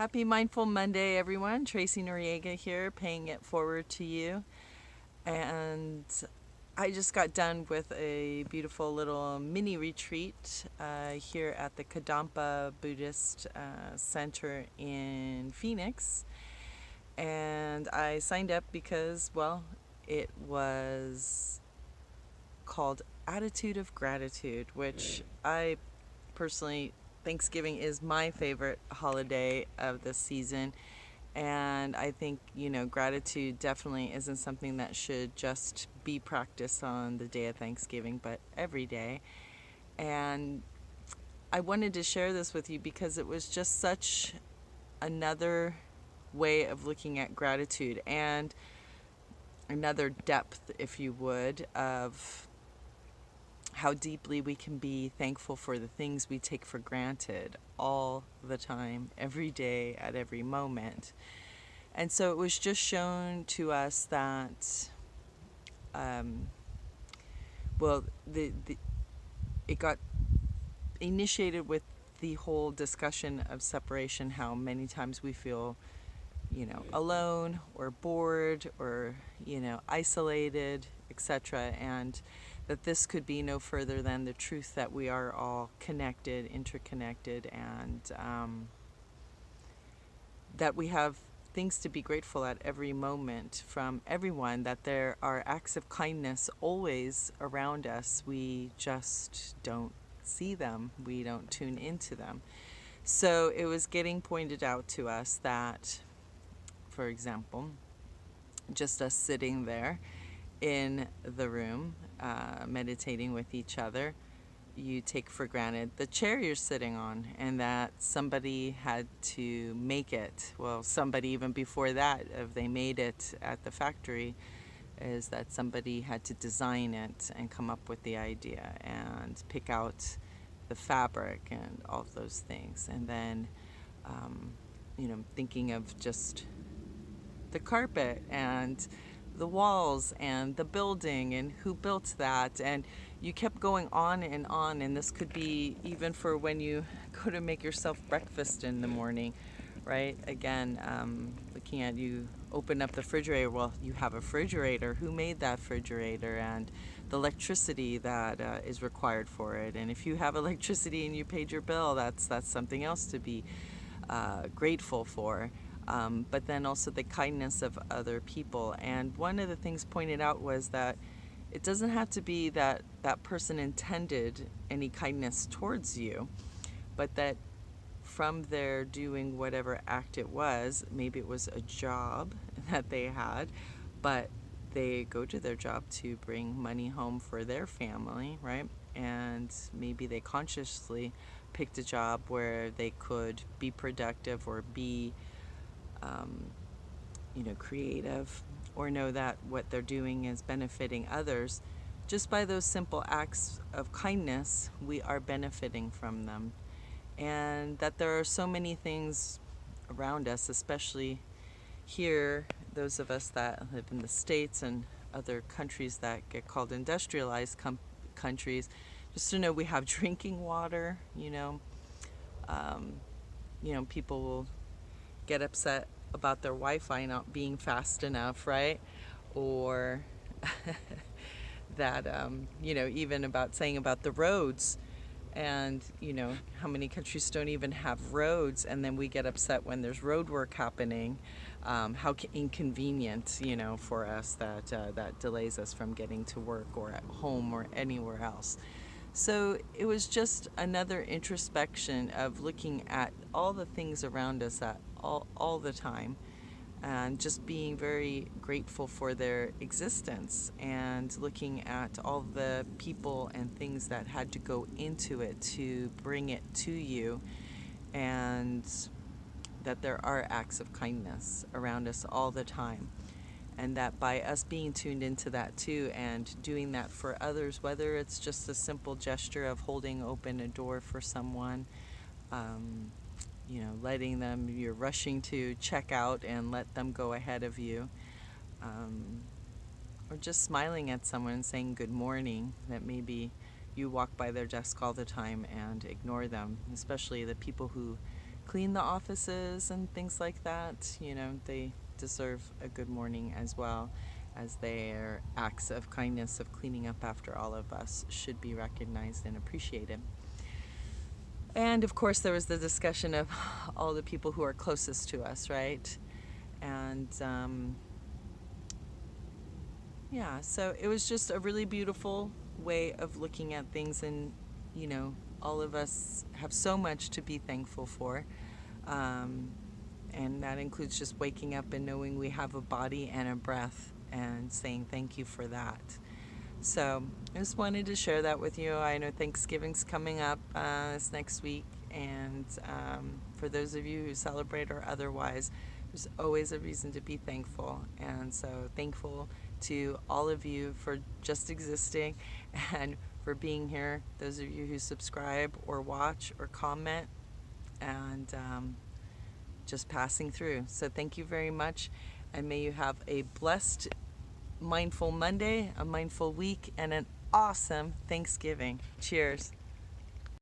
Happy Mindful Monday, everyone. Tracy Noriega here, paying it forward to you. And I just got done with a beautiful little mini retreat here at the Kadampa Buddhist Center in Phoenix. And I signed up because, well, it was called Attitude of Gratitude, which I personally, Thanksgiving is my favorite holiday of the season. And I think, gratitude definitely isn't something that should just be practiced on the day of Thanksgiving, but every day. And I wanted to share this with you because it was just such another way of looking at gratitude and another depth, if you would, of how deeply we can be thankful for the things we take for granted all the time, every day, at every moment. And so it was just shown to us that, well, it got initiated with the whole discussion of separation, how many times we feel, alone or bored or, isolated, etc. And that this could be no further than the truth that we are all connected, interconnected, and that we have things to be grateful at every moment from everyone, that there are acts of kindness always around us. We just don't see them. We don't tune into them. So it was getting pointed out to us that, for example, just us sitting there in the room, meditating with each other, you take for granted the chair you're sitting on, and that somebody had to make it. Well, somebody even before that, if they made it at the factory, is that somebody had to design it and come up with the idea and pick out the fabric and all of those things. And then, thinking of just the carpet and the walls and the building and who built that, and you kept going on, and this could be even for when you go to make yourself breakfast in the morning, right? Again, looking at, you open up the refrigerator, well, you have a refrigerator, who made that refrigerator, and the electricity that is required for it. And if you have electricity and you paid your bill, that's something else to be grateful for. But then also the kindness of other people. And one of the things pointed out was that it doesn't have to be that that person intended any kindness towards you, but that from their doing whatever act it was, maybe it was a job that they had, but they go to their job to bring money home for their family, right? And maybe they consciously picked a job where they could be productive or be creative, or know that what they're doing is benefiting others. Just by those simple acts of kindness, we are benefiting from them. And that there are so many things around us, especially here, those of us that live in the States and other countries that get called industrialized countries, just to know we have drinking water. People will get upset about their Wi-Fi not being fast enough, right? Or that, even about saying about the roads, and, how many countries don't even have roads, and then we get upset when there's road work happening. How inconvenient, for us, that delays us from getting to work or at home or anywhere else. So it was just another introspection of looking at all the things around us at all the time, and just being very grateful for their existence, and looking at all the people and things that had to go into it to bring it to you, and that there are acts of kindness around us all the time. And that by us being tuned into that too, and doing that for others, whether it's just a simple gesture of holding open a door for someone, letting them, you're rushing to check out and let them go ahead of you, or just smiling at someone and saying good morning, that maybe you walk by their desk all the time and ignore them, especially the people who clean the offices and things like that, they deserve a good morning as well, as their acts of kindness of cleaning up after all of us should be recognized and appreciated. And of course, there was the discussion of all the people who are closest to us, right? And yeah, so it was just a really beautiful way of looking at things. And, all of us have so much to be thankful for. And that includes just waking up and knowing we have a body and a breath and saying thank you for that. So I just wanted to share that with you. I know Thanksgiving's coming up this next week, and for those of you who celebrate or otherwise, there's always a reason to be thankful. And so thankful to all of you for just existing and for being here, those of you who subscribe or watch or comment, and just passing through. So thank you very much, and may you have a blessed Mindful Monday, a mindful week, and an awesome Thanksgiving. Cheers.